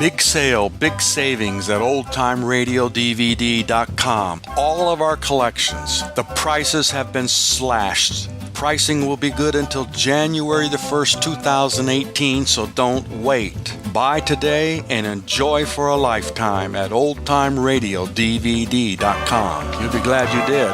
Big sale, big savings at oldtimeradiodvd.com. All of our collections. The prices have been slashed. Pricing will be good until January the 1st, 2018, so don't wait. Buy today and enjoy for a lifetime at oldtimeradiodvd.com. You'll be glad you did.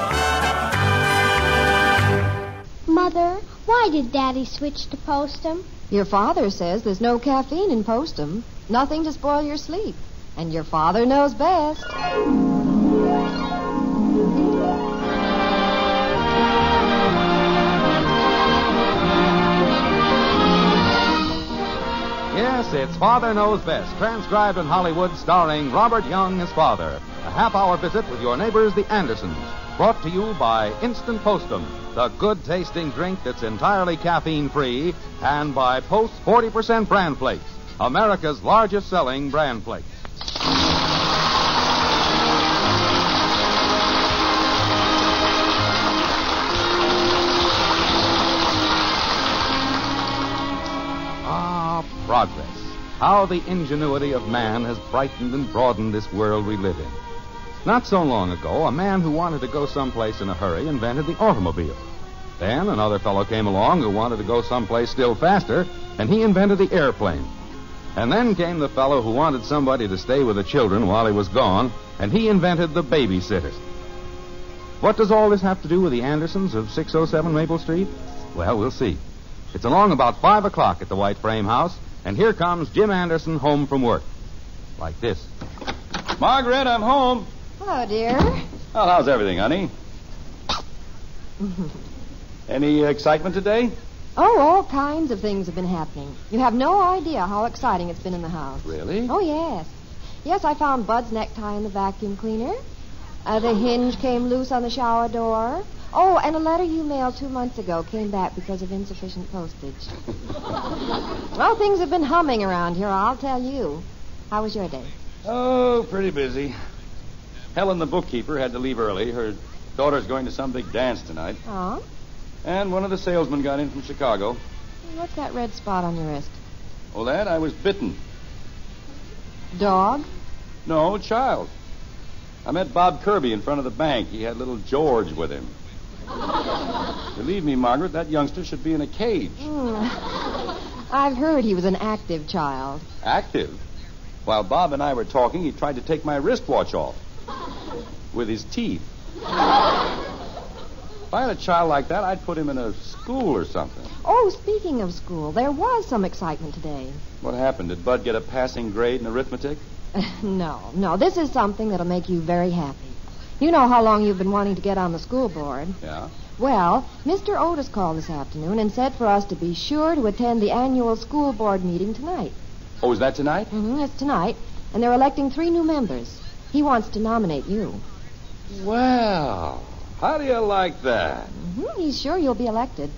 Mother, why did Daddy switch to Postum? Your father says there's no caffeine in Postum. Nothing to spoil your sleep. And your father knows best. Yes, it's Father Knows Best, transcribed in Hollywood, starring Robert Young as father. A half-hour visit with your neighbors, the Andersons. Brought to you by Instant Postum, the good-tasting drink that's entirely caffeine-free, and by Post 40% Bran Flakes, America's largest-selling bran flakes. Progress. How the ingenuity of man has brightened and broadened this world we live in. Not so long ago, a man who wanted to go someplace in a hurry invented the automobile. Then another fellow came along who wanted to go someplace still faster, and he invented the airplane. And then came the fellow who wanted somebody to stay with the children while he was gone, and he invented the babysitter. What does all this have to do with the Andersons of 607 Maple Street? Well, we'll see. It's along about 5 o'clock at the White Frame House, and here comes Jim Anderson home from work. Like this. Margaret, I'm home. Hello, dear. Well, how's everything, honey? Any excitement today? Oh, all kinds of things have been happening. You have no idea how exciting it's been in the house. Really? Oh, yes. Yes, I found Bud's necktie in the vacuum cleaner. The hinge came loose on the shower door. Oh, and a letter you mailed 2 months ago came back because of insufficient postage. Well, things have been humming around here, I'll tell you. How was your day? Oh, pretty busy. Helen, the bookkeeper, had to leave early. Her daughter's going to some big dance tonight. Oh? And one of the salesmen got in from Chicago. What's that red spot on your wrist? Oh, that? I was bitten. Dog? No, child. I met Bob Kirby in front of the bank. He had little George with him. Believe me, Margaret, that youngster should be in a cage. I've heard he was an active child. Active? While Bob and I were talking, he tried to take my wristwatch off. With his teeth. If I had a child like that, I'd put him in a school or something. Oh, speaking of school, there was some excitement today. What happened? Did Bud get a passing grade in arithmetic? No. This is something that'll make you very happy. You know how long you've been wanting to get on the school board. Yeah? Well, Mr. Otis called this afternoon and said for us to be sure to attend the annual school board meeting tonight. Oh, is that tonight? Mm-hmm, it's tonight. And they're electing 3 new members. He wants to nominate you. Well, how do you like that? Mm-hmm, he's sure you'll be elected.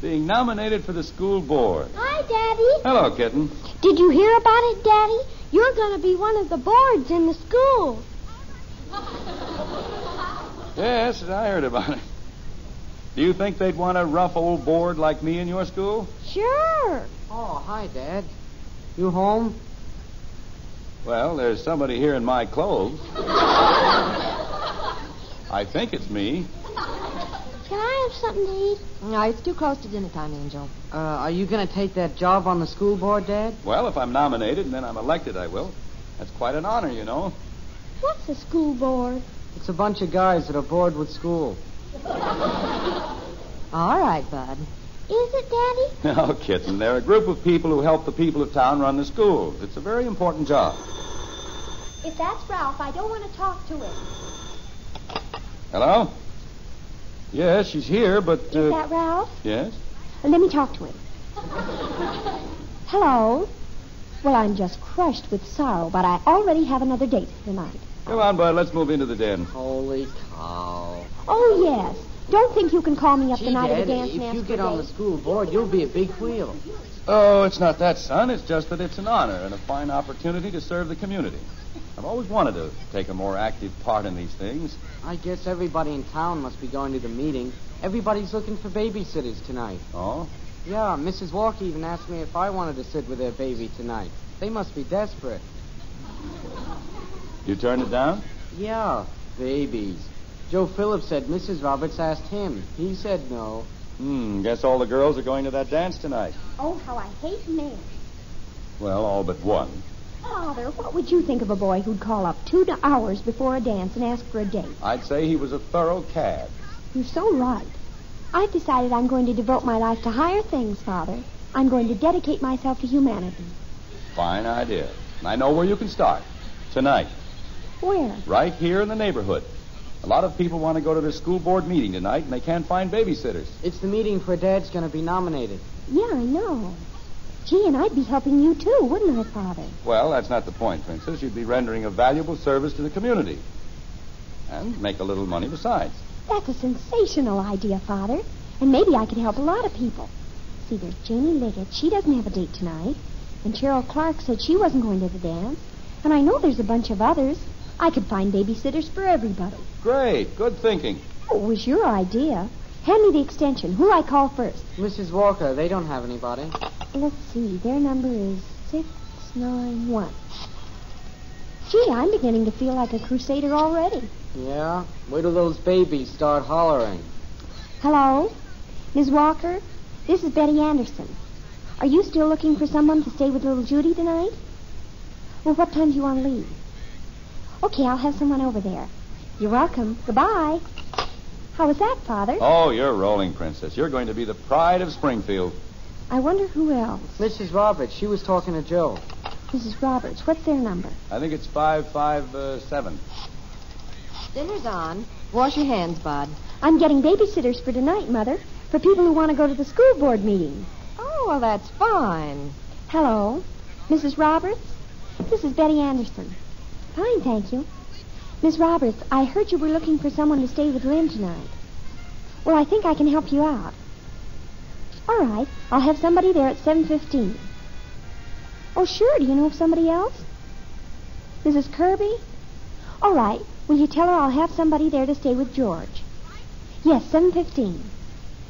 Being nominated for the school board. Hi, Daddy. Hello, kitten. Did you hear about it, Daddy? You're going to be one of the boards in the school. Yes, I heard about it. Do you think they'd want a rough old board like me in your school? Sure. Oh, hi, Dad. You home? Well, there's somebody here in my clothes. I think it's me. Can I have something to eat? No, it's too close to dinner time, Angel. Are you going to take that job on the school board, Dad? Well, if I'm nominated and then I'm elected, I will. That's quite an honor, you know. What's a school board? It's a bunch of guys that are bored with school. All right, Bud. Is it, Daddy? No, kitten. They're a group of people who help the people of town run the schools. It's a very important job. If that's Ralph, I don't want to talk to him. Hello? Yes, she's here, but... Is that Ralph? Yes? Let me talk to him. Hello? Well, I'm just crushed with sorrow, but I already have another date tonight. Come on, Bud. Let's move into the den. Holy cow. Oh, yes. Don't think you can call me up Gee, the night Dad, of the dance if master you get on the school board, you'll be a big wheel. Oh, it's not that, son. It's just that it's an honor and a fine opportunity to serve the community. I've always wanted to take a more active part in these things. I guess everybody in town must be going to the meeting. Everybody's looking for babysitters tonight. Oh? Yeah, Mrs. Walker even asked me if I wanted to sit with their baby tonight. They must be desperate. You turned it down? Yeah, babies. Joe Phillips said Mrs. Roberts asked him. He said no. Guess all the girls are going to that dance tonight. Oh, how I hate men. Well, all but one. Father, what would you think of a boy who'd call up 2 hours before a dance and ask for a date? I'd say he was a thorough cad. You're so right. I've decided I'm going to devote my life to higher things, Father. I'm going to dedicate myself to humanity. Fine idea. I know where you can start. Tonight. Where? Right here in the neighborhood. A lot of people want to go to the school board meeting tonight, and they can't find babysitters. It's the meeting where Dad's going to be nominated. Yeah, I know. Gee, and I'd be helping you, too, wouldn't I, Father? Well, that's not the point, Princess. You'd be rendering a valuable service to the community. And make a little money besides. That's a sensational idea, Father. And maybe I could help a lot of people. See, there's Janie Liggett. She doesn't have a date tonight. And Cheryl Clark said she wasn't going to the dance. And I know there's a bunch of others. I could find babysitters for everybody. Great. Good thinking. Oh, it was your idea. Hand me the extension. Who'll I call first? Mrs. Walker, they don't have anybody. Let's see. Their number is 691. Gee, I'm beginning to feel like a crusader already. Yeah? Wait till those babies start hollering. Hello? Ms. Walker? This is Betty Anderson. Are you still looking for someone to stay with little Judy tonight? Well, what time do you want to leave? Okay, I'll have someone over there. You're welcome. Goodbye. How was that, Father? Oh, you're rolling, Princess. You're going to be the pride of Springfield. I wonder who else. Mrs. Roberts, she was talking to Joe. Mrs. Roberts, what's their number? I think it's 557. Dinner's on. Wash your hands, Bud. I'm getting babysitters for tonight, Mother, for people who want to go to the school board meeting. Oh, well, that's fine. Hello? Mrs. Roberts? This is Betty Anderson. Fine, thank you. Miss Roberts, I heard you were looking for someone to stay with Lynn tonight. Well, I think I can help you out. All right, I'll have somebody there at 7:15. Oh, sure, do you know of somebody else? Mrs. Kirby? All right, will you tell her I'll have somebody there to stay with George? Yes, 7:15.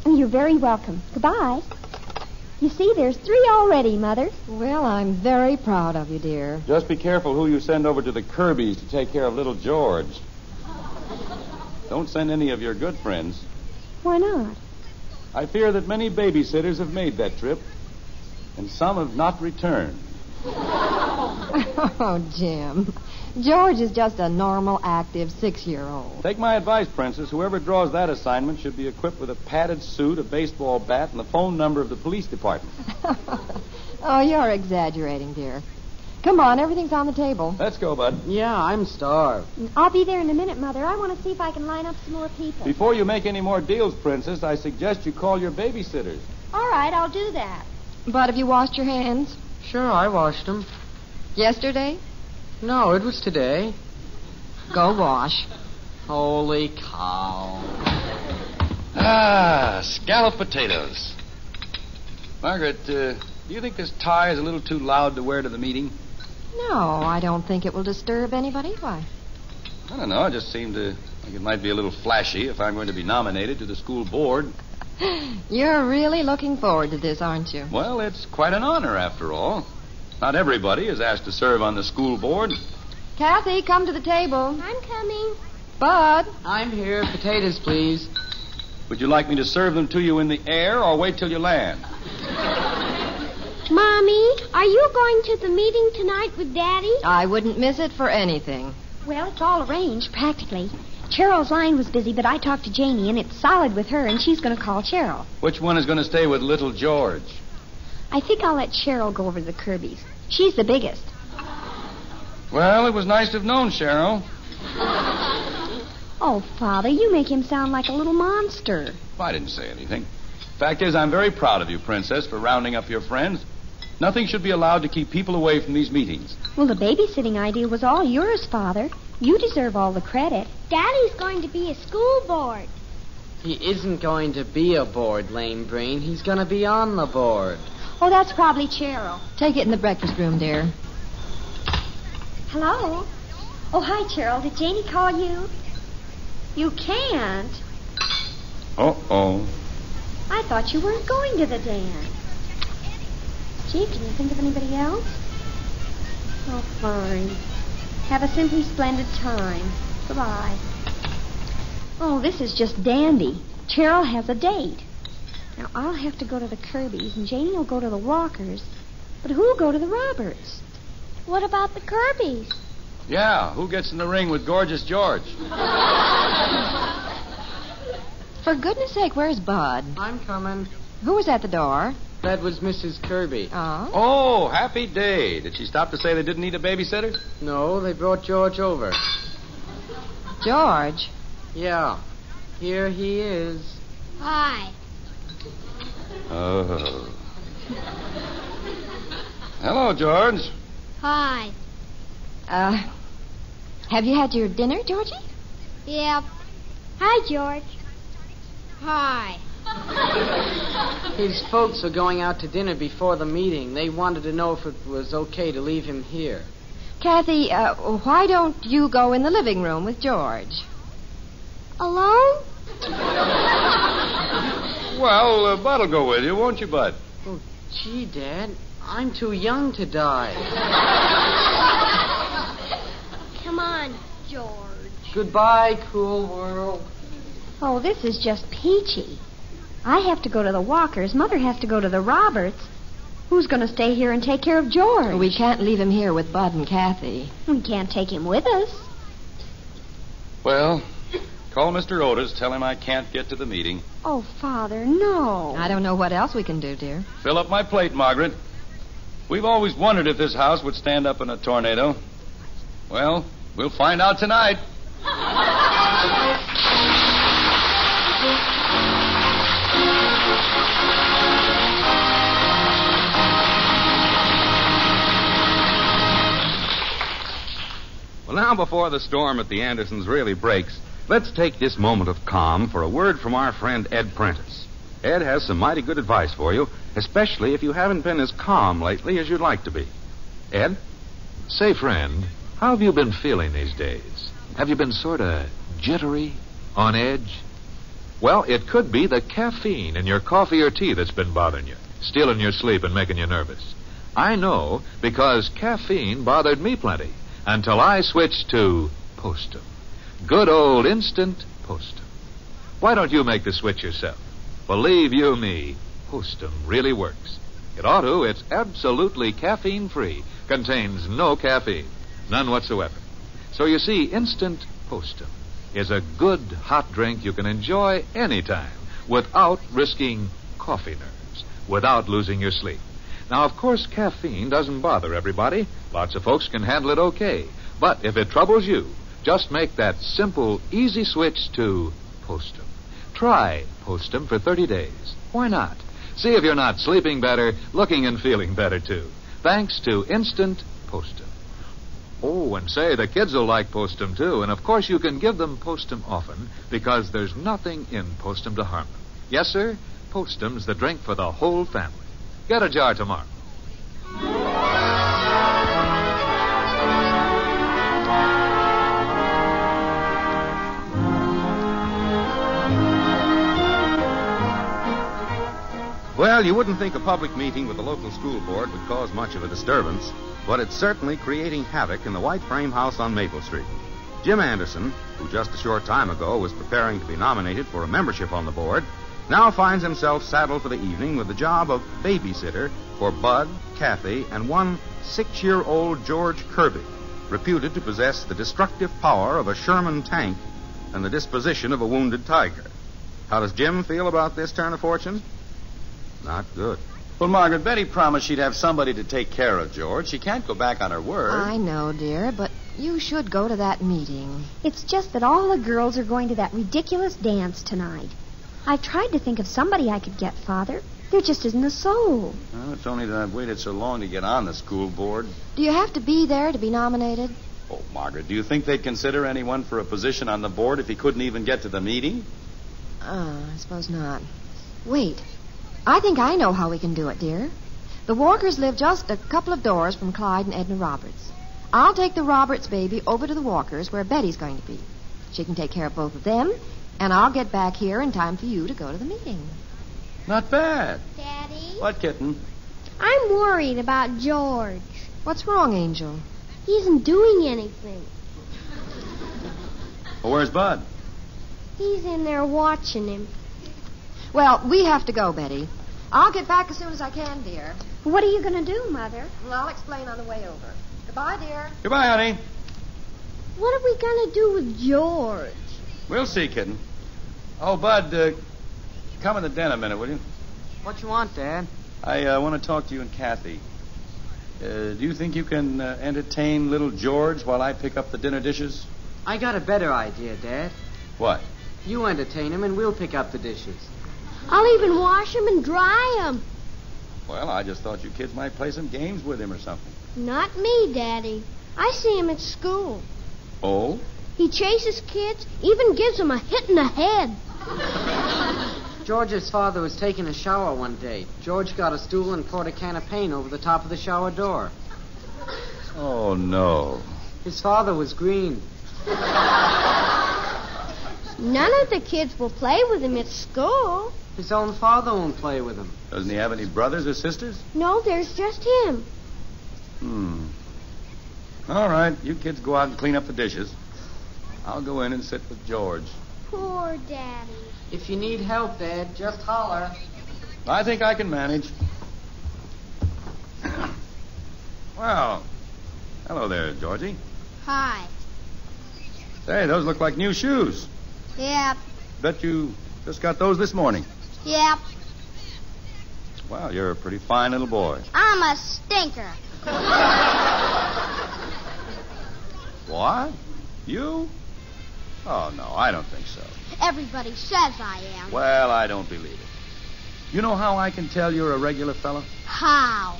You're very welcome. Goodbye. You see, there's 3 already, Mother. Well, I'm very proud of you, dear. Just be careful who you send over to the Kirbys to take care of little George. Don't send any of your good friends. Why not? I fear that many babysitters have made that trip, and some have not returned. Oh, Jim. George is just a normal, active 6-year-old. Take my advice, Princess. Whoever draws that assignment should be equipped with a padded suit, a baseball bat, and the phone number of the police department. Oh, you're exaggerating, dear. Come on, everything's on the table. Let's go, Bud. Yeah, I'm starved. I'll be there in a minute, Mother. I want to see if I can line up some more people. Before you make any more deals, Princess, I suggest you call your babysitters. All right, I'll do that. But have you washed your hands? Sure, I washed them. Yesterday? No, it was today. Go wash. Holy cow. Scalloped potatoes. Margaret, do you think this tie is a little too loud to wear to the meeting? No, I don't think it will disturb anybody. Why? I don't know. It just seemed like it might be a little flashy if I'm going to be nominated to the school board. You're really looking forward to this, aren't you? Well, it's quite an honor, after all. Not everybody is asked to serve on the school board. Kathy, come to the table. I'm coming. Bud. I'm here. Potatoes, please. Would you like me to serve them to you in the air or wait till you land? Mommy, are you going to the meeting tonight with Daddy? I wouldn't miss it for anything. Well, it's all arranged, practically. Cheryl's line was busy, but I talked to Janie, and it's solid with her, and she's going to call Cheryl. Which one is going to stay with little George? I think I'll let Cheryl go over to the Kirbys. She's the biggest. Well, it was nice to have known Cheryl. Oh, Father, you make him sound like a little monster. I didn't say anything. Fact is, I'm very proud of you, Princess, for rounding up your friends. Nothing should be allowed to keep people away from these meetings. Well, the babysitting idea was all yours, Father. You deserve all the credit. Daddy's going to be a school board. He isn't going to be a board, lame brain. He's going to be on the board. Oh, that's probably Cheryl. Take it in the breakfast room, dear. Hello? Oh, hi, Cheryl. Did Janie call you? You can't. Uh-oh. I thought you weren't going to the dance. Gee, can you think of anybody else? Oh, fine. Have a simply splendid time. Goodbye. Oh, this is just dandy. Cheryl has a date. Now, I'll have to go to the Kirbys, and Janie will go to the Walkers. But who'll go to the Roberts? What about the Kirbys? Yeah, who gets in the ring with Gorgeous George? For goodness sake, where's Bud? I'm coming. Who was at the door? That was Mrs. Kirby. Oh? Oh, happy day. Did she stop to say they didn't need a babysitter? No, they brought George over. George? Yeah. Here he is. Hi. Oh. Hello, George. Hi. Have you had your dinner, Georgie? Yep. Hi, George. Hi. His folks are going out to dinner before the meeting. They wanted to know if it was okay to leave him here. Kathy, why don't you go in the living room with George? Alone? Well, Bud'll go with you, won't you, Bud? Oh, gee, Dad, I'm too young to die. Come on, George. Goodbye, cool world. Oh, this is just peachy. I have to go to the Walkers. Mother has to go to the Roberts. Who's going to stay here and take care of George? We can't leave him here with Bud and Kathy. We can't take him with us. Well, call Mr. Otis. Tell him I can't get to the meeting. Oh, Father, no. I don't know what else we can do, dear. Fill up my plate, Margaret. We've always wondered if this house would stand up in a tornado. Well, we'll find out tonight. Well, now, before the storm at the Andersons really breaks, let's take this moment of calm for a word from our friend Ed Prentice. Ed has some mighty good advice for you, especially if you haven't been as calm lately as you'd like to be. Ed? Say, friend, how have you been feeling these days? Have you been sort of jittery, on edge? Well, it could be the caffeine in your coffee or tea that's been bothering you, stealing your sleep and making you nervous. I know, because caffeine bothered me plenty until I switched to Postum. Good old instant Postum. Why don't you make the switch yourself? Believe you me, Postum really works. It ought to. It's absolutely caffeine-free. Contains no caffeine. None whatsoever. So you see, instant Postum is a good hot drink you can enjoy anytime without risking coffee nerves, without losing your sleep. Now, of course, caffeine doesn't bother everybody. Lots of folks can handle it okay. But if it troubles you, just make that simple, easy switch to Postum. Try Postum for 30 days. Why not? See if you're not sleeping better, looking and feeling better, too. Thanks to Instant Postum. Oh, and say, the kids will like Postum, too. And, of course, you can give them Postum often because there's nothing in Postum to harm them. Yes, sir, Postum's the drink for the whole family. Get a jar tomorrow. Well, you wouldn't think a public meeting with the local school board would cause much of a disturbance, but it's certainly creating havoc in the white frame house on Maple Street. Jim Anderson, who just a short time ago was preparing to be nominated for a membership on the board, now finds himself saddled for the evening with the job of babysitter for Bud, Kathy, and one 6-year-old George Kirby, reputed to possess the destructive power of a Sherman tank and the disposition of a wounded tiger. How does Jim feel about this turn of fortune? Not good. Well, Margaret, Betty promised she'd have somebody to take care of George. She can't go back on her word. I know, dear, but you should go to that meeting. It's just that all the girls are going to that ridiculous dance tonight. I've tried to think of somebody I could get, Father. There just isn't a soul. Well, it's only that I've waited so long to get on the school board. Do you have to be there to be nominated? Oh, Margaret, do you think they'd consider anyone for a position on the board if he couldn't even get to the meeting? I suppose not. Wait. I think I know how we can do it, dear. The Walkers live just a couple of doors from Clyde and Edna Roberts. I'll take the Roberts baby over to the Walkers where Betty's going to be. She can take care of both of them, and I'll get back here in time for you to go to the meeting. Not bad. Daddy? What, kitten? I'm worried about George. What's wrong, Angel? He isn't doing anything. Well, where's Bud? He's in there watching him. Well, we have to go, Betty. I'll get back as soon as I can, dear. What are you going to do, Mother? Well, I'll explain on the way over. Goodbye, dear. Goodbye, honey. What are we going to do with George? We'll see, kitten. Oh, Bud, come in the den a minute, will you? What you want, Dad? I want to talk to you and Kathy. Do you think you can entertain little George while I pick up the dinner dishes? I got a better idea, Dad. What? You entertain him and we'll pick up the dishes. I'll even wash him and dry him. Well, I just thought you kids might play some games with him or something. Not me, Daddy. I see him at school. Oh? He chases kids, even gives them a hit in the head. George's father was taking a shower one day. George got a stool and poured a can of paint over the top of the shower door. Oh, no. His father was green. None of the kids will play with him at school. His own father won't play with him. Doesn't he have any brothers or sisters? No, there's just him. All right, you kids go out and clean up the dishes. I'll go in and sit with George. Poor Daddy. If you need help, Dad, just holler. I think I can manage. Well, hello there, Georgie. Hi. Say, those look like new shoes. Yep. Bet you just got those this morning. Yep. Well, you're a pretty fine little boy. I'm a stinker. What? You? Oh, no, I don't think so. Everybody says I am. Well, I don't believe it. You know how I can tell you're a regular fella? How?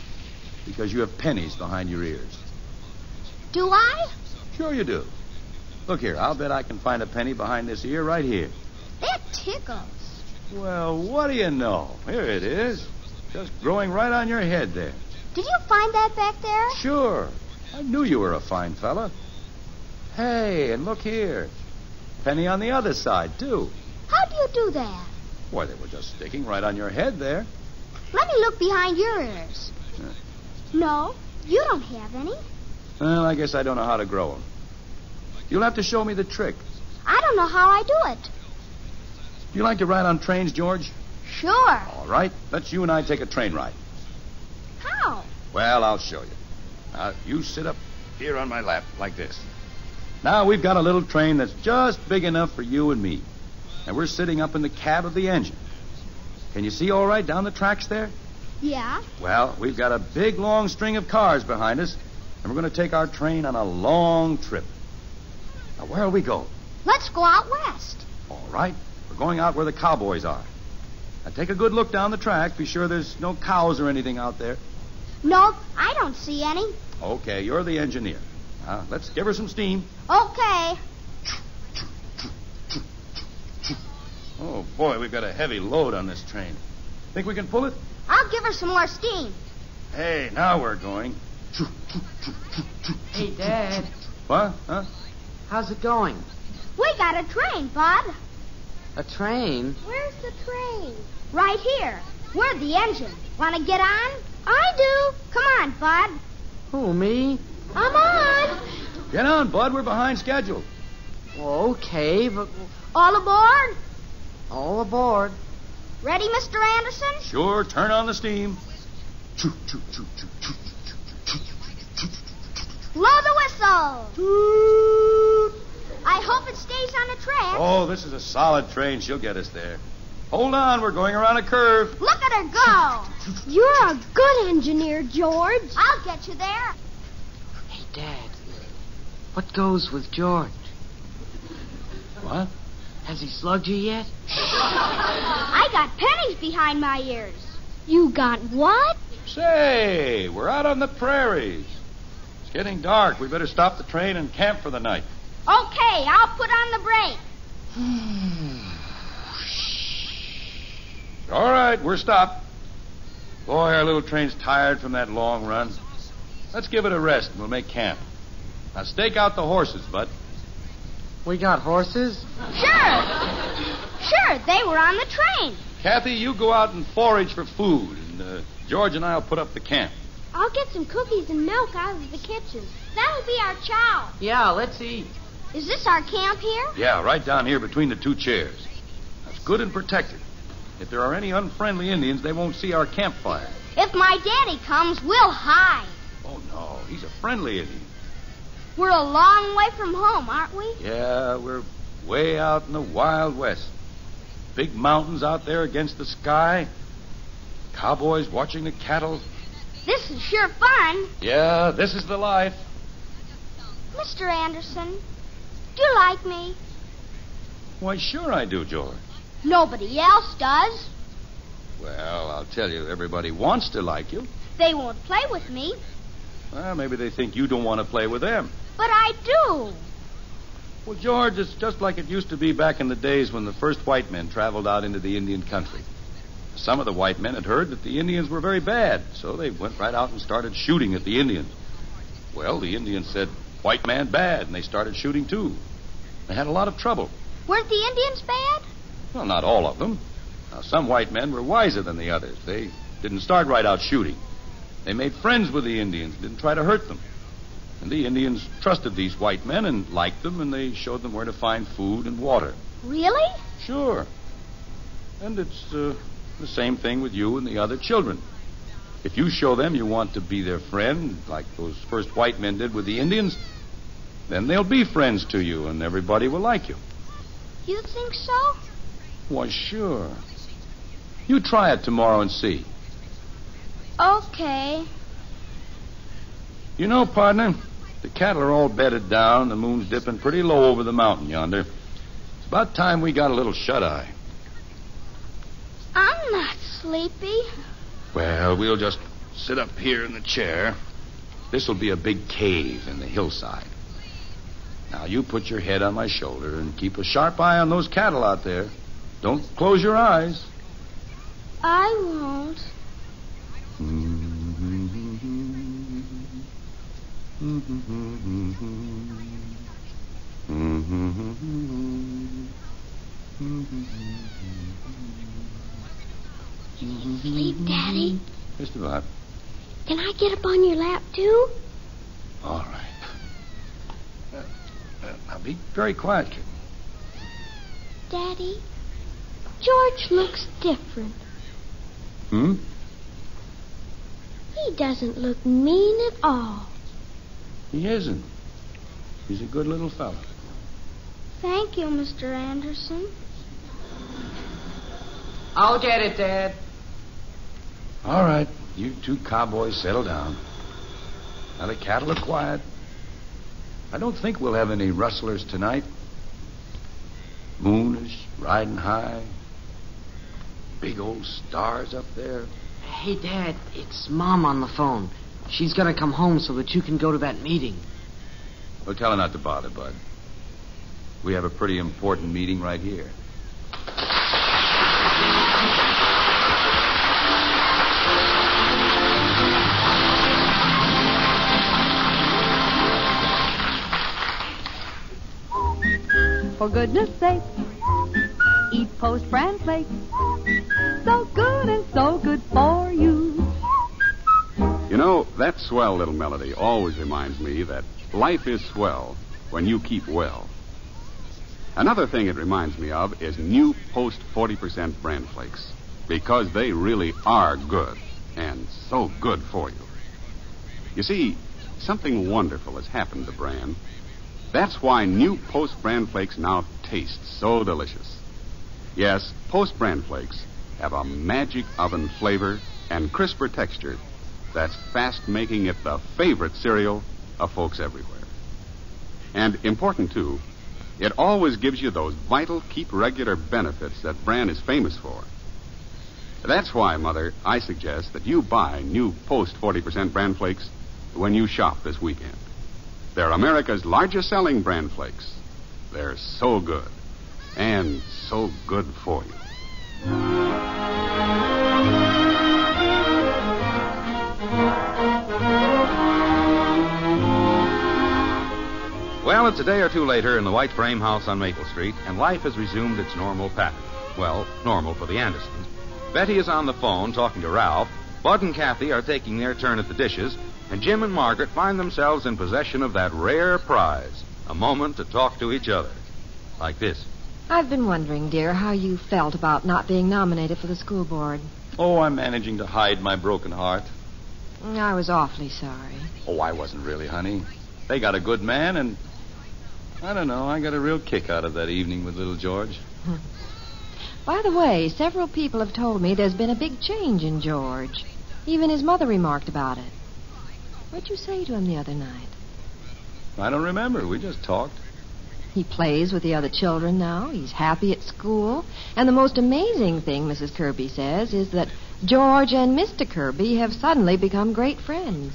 Because you have pennies behind your ears. Do I? Sure you do. Look here, I'll bet I can find a penny behind this ear right here. That tickles. Well, what do you know? Here it is. Just growing right on your head there. Did you find that back there? Sure. I knew you were a fine fella. Hey, and look here. Penny on the other side, too. How do you do that? Why, they were just sticking right on your head there. Let me look behind your ears. No, you don't have any. Well, I guess I don't know how to grow them. You'll have to show me the trick. I don't know how I do it. Do you like to ride on trains, George? Sure. All right. Let's you and I take a train ride. How? Well, I'll show you. Now, you sit up here on my lap like this. Now, we've got a little train that's just big enough for you and me. And we're sitting up in the cab of the engine. Can you see all right down the tracks there? Yeah. Well, we've got a big, long string of cars behind us, and we're going to take our train on a long trip. Now, where'll we go? Let's go out west. All right. We're going out where the cowboys are. Now, take a good look down the track. Be sure there's no cows or anything out there. Nope, I don't see any. Okay, you're the engineer. Now, let's give her some steam. Okay. Oh, boy, we've got a heavy load on this train. Think we can pull it? I'll give her some more steam. Hey, now we're going. Hey, Dad. What? Huh? How's it going? We got a train, Bud. A train? Where's the train? Right here. We're the engine. Want to get on? I do. Come on, Bud. Who, me? I'm on. Get on, Bud. We're behind schedule. Well, okay, but All aboard? all aboard. Ready, Mr. Anderson? Sure, turn on the steam. Blow the whistle. I hope it stays on the track. Oh, this is a solid train. She'll get us there. Hold on, we're going around a curve. Look at her go. You're a good engineer, George. I'll get you there. Hey, Dad. What goes with George? What? Has he slugged you yet? I got pennies behind my ears. You got what? Say, we're out on the prairies. It's getting dark. We better stop the train and camp for the night. Okay, I'll put on the brake. All right, we're stopped. Boy, our little train's tired from that long run. Let's give it a rest and we'll make camp. Now stake out the horses, Bud. We got horses? Sure, they were on the train. Kathy, you go out and forage for food, and George and I'll put up the camp. I'll get some cookies and milk out of the kitchen. That'll be our chow. Yeah, let's eat. Is this our camp here? Yeah, right down here between the two chairs. That's good and protected. If there are any unfriendly Indians, they won't see our campfire. If my daddy comes, we'll hide. Oh, no. He's a friendly Indian. We're a long way from home, aren't we? Yeah, we're way out in the Wild West. Big mountains out there against the sky. Cowboys watching the cattle. This is sure fun. Yeah, this is the life. Mr. Anderson, do you like me? Why, sure I do, George. Nobody else does. Well, I'll tell you, everybody wants to like you. They won't play with me, Well, maybe they think you don't want to play with them. but I do. Well, George, it's just like it used to be back in the days when the first white men traveled out into the Indian country. Some of the white men had heard that the Indians were very bad, so they went right out and started shooting at the Indians. Well, the Indians said, "White man bad," and they started shooting too. They had a lot of trouble. Weren't the Indians bad? Well, not all of them. Now, some white men were wiser than the others. They didn't start right out shooting. They made friends with the Indians, didn't try to hurt them. And the Indians trusted these white men and liked them, and they showed them where to find food and water. Really? Sure. And it's the same thing with you and the other children. If you show them you want to be their friend, like those first white men did with the Indians, then they'll be friends to you, and everybody will like you. You think so? Why, sure. You try it tomorrow and see. Okay. You know, partner, the cattle are all bedded down. The moon's dipping pretty low over the mountain yonder. It's about time we got a little shut-eye. I'm not sleepy. Well, we'll just sit up here in the chair. This'll be a big cave in the hillside. Now, you put your head on my shoulder and keep a sharp eye on those cattle out there. Don't close your eyes. I won't. Sleep, Daddy? Just about. Can I get up on your lap, too? All right. Now, be very quiet, kid. Daddy, George looks different. Hmm? He doesn't look mean at all. He isn't. He's a good little fellow. Thank you, Mr. Anderson. I'll get it, Dad. All right. You two cowboys settle down. Now, the cattle are quiet. I don't think we'll have any rustlers tonight. Moon is riding high. Big old stars up there. Hey, Dad, it's Mom on the phone. She's going to come home so that you can go to that meeting. Well, tell her not to bother, Bud. We have a pretty important meeting right here. For goodness sake, eat Post Bran Flakes. So good and so good for you. You know, that swell little melody always reminds me that life is swell when you keep well. Another thing it reminds me of is new Post 40% Bran Flakes, because they really are good, and so good for you. You see, something wonderful has happened to Bran. That's why new Post Bran Flakes now taste so delicious. Yes, Post Bran Flakes have a magic oven flavor and crisper texture that's fast making it the favorite cereal of folks everywhere. And important, too, it always gives you those vital, keep regular benefits that Bran is famous for. That's why, Mother, I suggest that you buy new Post 40% Bran Flakes when you shop this weekend. They're America's largest selling Bran Flakes. They're so good, and so good for you. Well, it's a day or two later in the white frame house on Maple Street, and life has resumed its normal pattern. Well, normal for the Andersons. Betty is on the phone talking to Ralph. Bud and Kathy are taking their turn at the dishes, and Jim and Margaret find themselves in possession of that rare prize, a moment to talk to each other. Like this. I've been wondering, dear, how you felt about not being nominated for the school board. Oh, I'm managing to hide my broken heart. I was awfully sorry. Oh, I wasn't really, honey. They got a good man, and I don't know, I got a real kick out of that evening with little George. By the way, several people have told me there's been a big change in George. Even his mother remarked about it. What'd you say to him the other night? I don't remember. We just talked. He plays with the other children now. He's happy at school. And the most amazing thing, Mrs. Kirby says, is that George and Mr. Kirby have suddenly become great friends.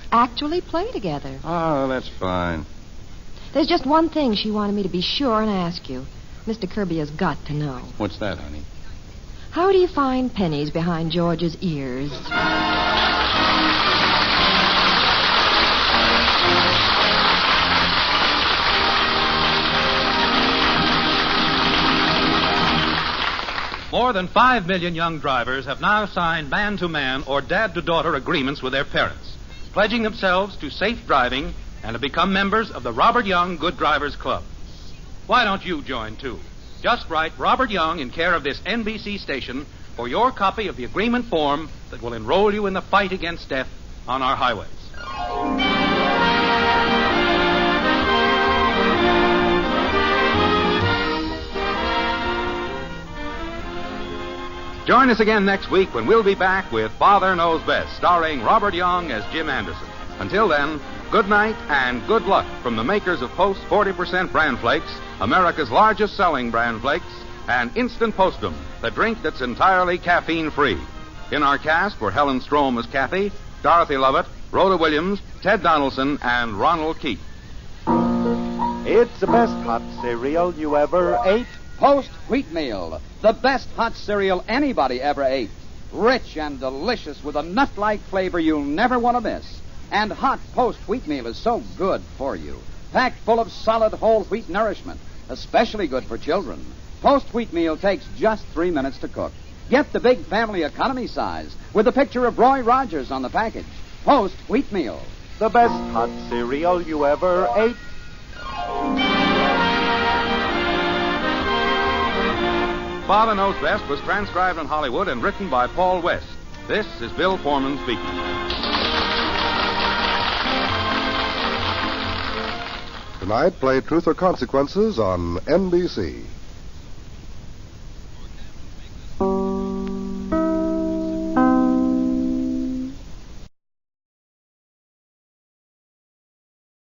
Actually play together. Oh, that's fine. There's just one thing she wanted me to be sure and ask you. Mr. Kirby has got to know. What's that, honey? How do you find pennies behind George's ears? More than 5 million young drivers have now signed man-to-man or dad-to-daughter agreements with their parents, pledging themselves to safe driving and to become members of the Robert Young Good Drivers Club. Why don't you join, too? Just write Robert Young in care of this NBC station for your copy of the agreement form that will enroll you in the fight against death on our highways. Join us again next week when we'll be back with Father Knows Best, starring Robert Young as Jim Anderson. Until then, good night and good luck from the makers of Post 40% Bran Flakes, America's largest selling Bran Flakes, and Instant Postum, the drink that's entirely caffeine-free. In our cast were Helen Strom as Kathy, Dorothy Lovett, Rhoda Williams, Ted Donaldson, and Ronald Keith. It's the best hot cereal you ever ate. Post Wheatmeal, the best hot cereal anybody ever ate. Rich and delicious with a nut-like flavor you'll never want to miss. And hot Post Wheatmeal is so good for you. Packed full of solid whole wheat nourishment, especially good for children. Post Wheatmeal takes just 3 minutes to cook. Get the big family economy size with a picture of Roy Rogers on the package. Post Wheatmeal. The best hot cereal you ever ate. Father Knows Best was transcribed in Hollywood and written by Paul West. This is Bill Foreman speaking. Tonight, play Truth or Consequences on NBC.